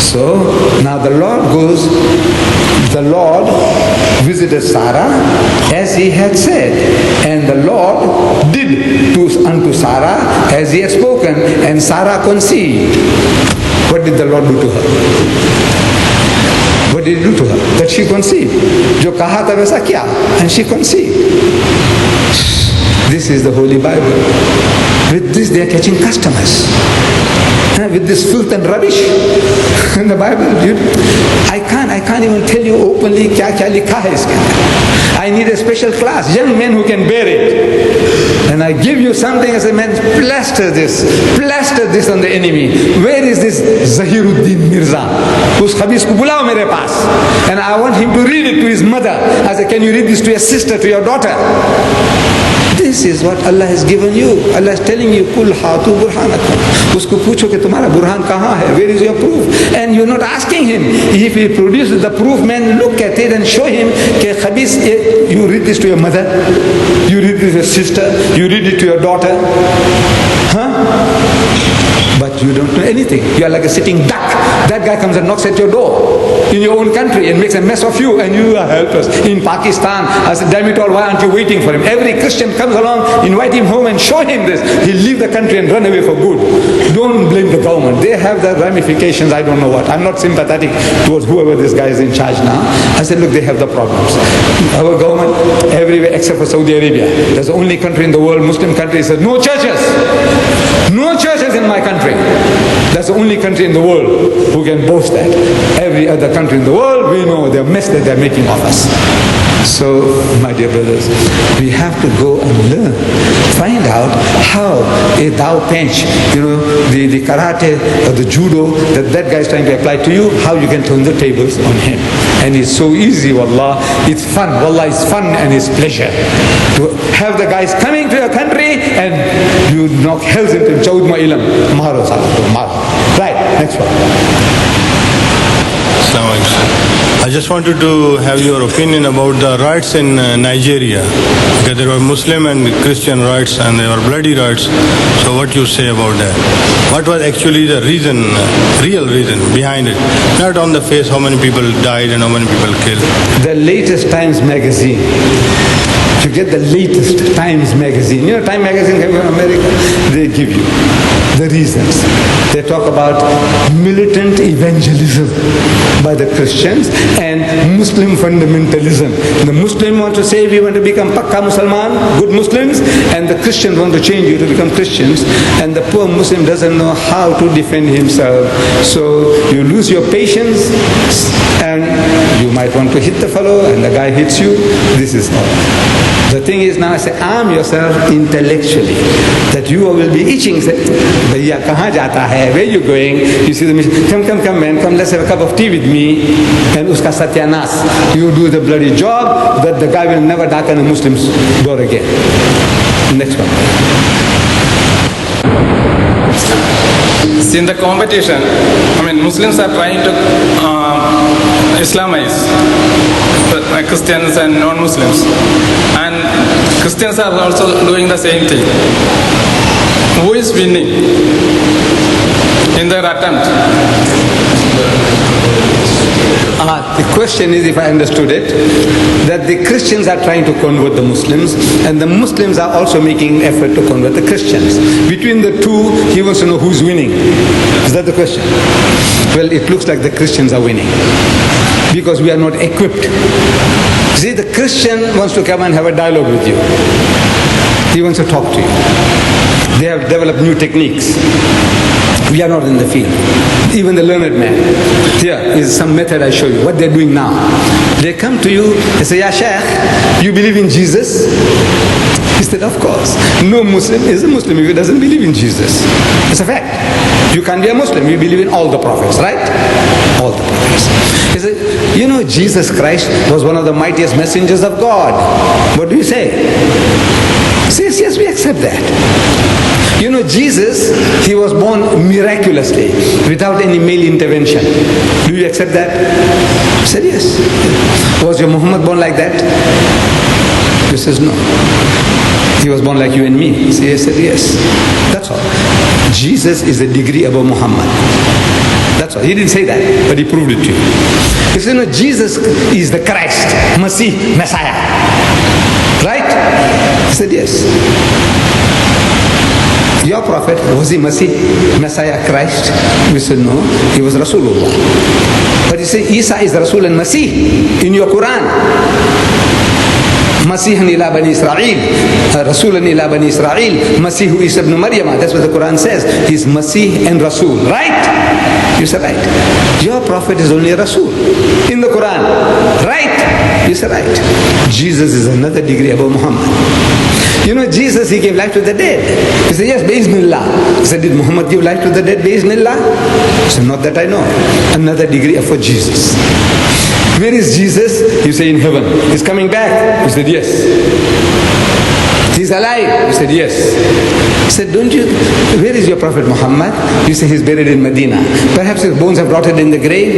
So now the Lord visited Sarah as he had said, and the Lord did unto Sarah as he had spoken, and Sarah conceived. What did the Lord do to her? What did he do to her? That she conceived. Jo kaha tha waisa kiya, and she conceived. This is the Holy Bible. With this they are catching customers. With this filth and rubbish in the Bible, I can't even tell you openly kya likha hai iske andar. I need a special class, young men who can bear it. And I give you something as a man, plaster this on the enemy. Where is this Zahiruddin Mirza? Us khabis ko bulao mere paas. And I want him to read it to his mother. I say, can you read this to your sister, to your daughter? This is what Allah has given you. Allah is telling you, Kul hatu burhanakum. Usko pucho ke tumhara burhan kahan hai? Where is your proof? And you're not asking him. If he produces the proof, man, look at it and show him ke khabis, you read this to your mother, you read this to your sister, you read it to your daughter. But you don't know anything. You are like a sitting duck. That guy comes and knocks at your door in your own country and makes a mess of you, and you are helpless. In Pakistan, I said, damn it all, why aren't you waiting for him? Every Christian comes along, invite him home and show him this. He'll leave the country and run away for good. Don't blame the government. They have the ramifications, I don't know what. I'm not sympathetic towards whoever this guy is in charge now. I said, look, they have the problems. Our government, everywhere except for Saudi Arabia. That's the only country in the world, Muslim country, says no churches. No churches in my country. That's the only country in the world who can boast that. Every other country in the world, we know the mess that they're making of us. So, my dear brothers, we have to go and learn. Find out how a Dao Pench, the karate or the judo that guy is trying to apply to you, how you can turn the tables on him. And it's so easy, wallah. It's fun. Wallah, it's fun and it's pleasure. To have the guys coming to your country and you knock hells into Chaudma Ilam. Maro salatu, maro. Right, next one. I just wanted to have your opinion about the riots in Nigeria. Because there were Muslim and Christian riots and there were bloody riots. So what you say about that? What was actually the reason, real reason behind it? Not on the face how many people died and how many people killed. The latest Times magazine. To get the latest Times magazine. Time magazine came from America. They give you the reasons. They talk about militant evangelism by the Christians and Muslim fundamentalism. The Muslim want to say we want to become Pakka Musliman, good Muslims, and the Christians want to change you to become Christians, and the poor Muslim doesn't know how to defend himself. So you lose your patience and you might want to hit the fellow and the guy hits you. This is all. The thing is now, I say, arm yourself intellectually, that you will be itching, say, Bhaiya, kahan jata hai? Where are you going? You see the mission, come man, come, let's have a cup of tea with me, and uska satyanas. You do the bloody job, that the guy will never darken a Muslim's door again. Next one. See, in the competition, Muslims are trying to Islamize Christians and non-Muslims, and Christians are also doing the same thing. Who is winning in their attempt? The question is, if I understood it, that the Christians are trying to convert the Muslims and the Muslims are also making effort to convert the Christians. Between the two, he wants to know who's winning. Is that the question? Well, it looks like the Christians are winning because we are not equipped. See, the Christian wants to come and have a dialogue with you. He wants to talk to you. They have developed new techniques. We are not in the field. Even the learned man. Here is some method I show you. What they're doing now. They come to you, they say, Ya Shaykh, you believe in Jesus? He said, of course. No Muslim is a Muslim if he doesn't believe in Jesus. It's a fact. You can't be a Muslim. You believe in all the prophets, right? All the prophets. He said, Jesus Christ was one of the mightiest messengers of God. What do you say? He says, yes, we accept that. Jesus, he was born miraculously, without any male intervention. Do you accept that? He said, yes. Was your Muhammad born like that? He says, no. He was born like you and me. He said, yes. That's all. Jesus is a degree above Muhammad. That's all. He didn't say that, but he proved it to you. He said, no, Jesus is the Christ, Masih, Messiah. Right? He said, yes. Your prophet, was he Masih, Messiah, Christ? We said, no, he was Rasulullah. But he said, Isa is Rasul and Masih in your Quran. Masihan ila Bani Israel, Rasulan ila Bani Israel, Masihu Isa ibn Maryam. That's what the Quran says. He's Masih and Rasul, right? You said right. Your prophet is only a Rasul in the Quran, right? You said right. Jesus is another degree above Muhammad. You know, Jesus, he gave life to the dead. He said, yes, Bismillah. He said, did Muhammad give life to the dead? Bismillah? He said, not that I know. Another degree for Jesus. Where is Jesus? You say, in heaven. He's coming back. You said, yes. He's alive. You said, yes. He said, don't you, where is your Prophet Muhammad? You say, he's buried in Medina. Perhaps his bones have rotted in the grave?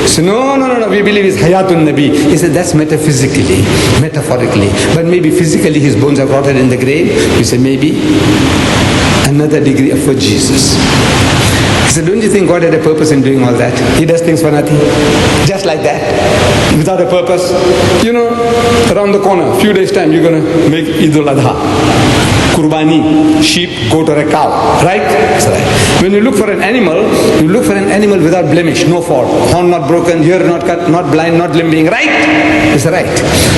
He said, no, we believe he's Hayatun Nabi. He said, that's metaphysically, metaphorically. But maybe physically his bones have rotted in the grave? You said, maybe. Another degree for Jesus. He said, don't you think God had a purpose in doing all that? He does things for nothing. Just like that. Without a purpose. You know, around the corner, few days time, you're going to make Eid al-Adha. Kurbani, sheep, goat or a cow. Right? That's right. When you look for an animal, you look for an animal without blemish, no fault. Horn not broken, ear not cut, not blind, not limbing. Right? That's right.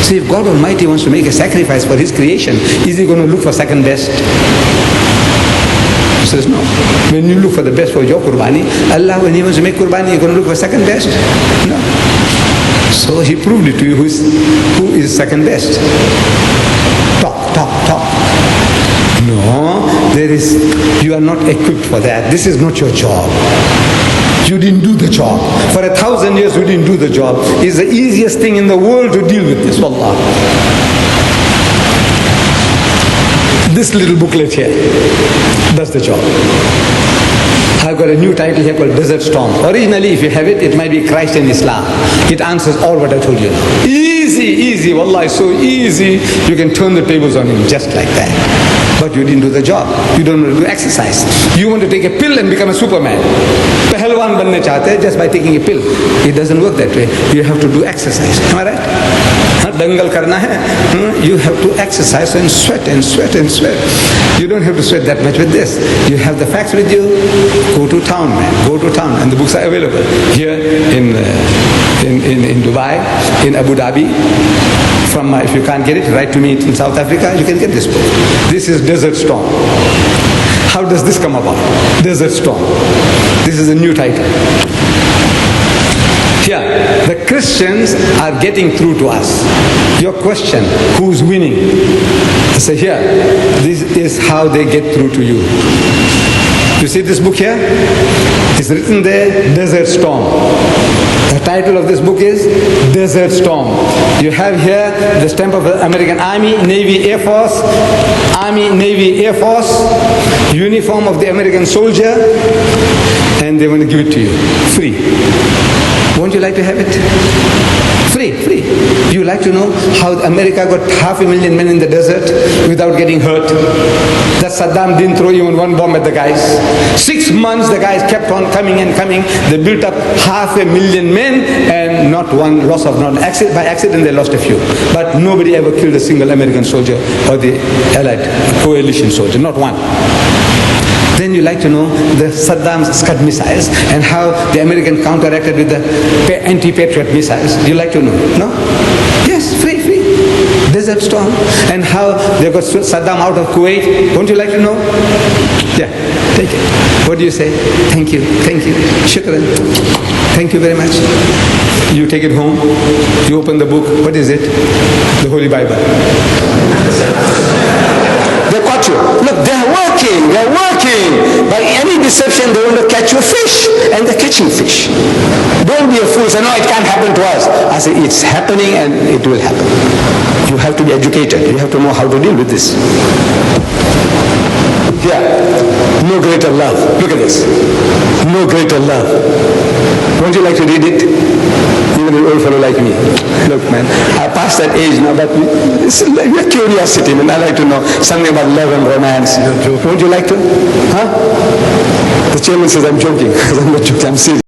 So if God Almighty wants to make a sacrifice for His creation, is He going to look for second best? He says no. When you look for the best for your Qurbani, Allah, when He wants to make Qurbani, you're going to look for second best? No. So He proved it to you who is second best. Talk. No, you are not equipped for that. This is not your job. You didn't do the job. For 1,000 years you didn't do the job. It's the easiest thing in the world to deal with this. Wallah. This little booklet here does the job. I've got a new title here called Desert Storm. Originally, if you have it, it might be Christ and Islam. It answers all what I told you now. Easy. Wallah, it's so easy. You can turn the tables on him just like that. But you didn't do the job. You don't want to do exercise. You want to take a pill and become a Superman. Pahalwan banne chahte just by taking a pill. It doesn't work that way. You have to do exercise. Am I right? Dangal karna hai. You have to exercise and sweat. You don't have to sweat that much with this. You have the facts with you. Go to town, man. Go to town. And the books are available here in Dubai, in Abu Dhabi. If you can't get it, write to me in South Africa, you can get this book. This is Desert Storm. How does this come about? Desert Storm. This is a new title. Here, the Christians are getting through to us. Your question, who's winning? So here, this is how they get through to you. You see this book here? It's written there, Desert Storm. The title of this book is Desert Storm. You have here the stamp of the American Army, Navy, Air Force, Army, Navy, Air Force, uniform of the American soldier, and they want to give it to you, free. Won't you like to have it? Free. You like to know how America got 500,000 men in the desert without getting hurt? That Saddam didn't throw even one bomb at the guys. 6 months the guys kept on coming. They built up 500,000 men and not one loss of not accident. By accident they lost a few. But nobody ever killed a single American soldier or the Allied coalition soldier, not one. Then you like to know the Saddam's Scud missiles and how the American counteracted with the anti-patriot missiles. You like to know? No? Yes, free. Desert Storm. And how they got Saddam out of Kuwait. Won't you like to know? Yeah, take it. What do you say? Thank you. Shukran. Thank you very much. You take it home. You open the book. What is it? The Holy Bible. They caught you. Look, they're working. By any deception, they want to catch you fish. And they're catching fish. Don't be a fool. Say, no, it can't happen to us. I say, it's happening and it will happen. You have to be educated. You have to know how to deal with this. Yeah. No greater love. Look at this. No greater love. Won't you like to read it? Even an old fellow like me. Look, man, I passed that age now, but it's a curiosity, man. I like to know something about love and romance. Won't you like to? Huh? The chairman says I'm joking. I'm not joking. I'm serious.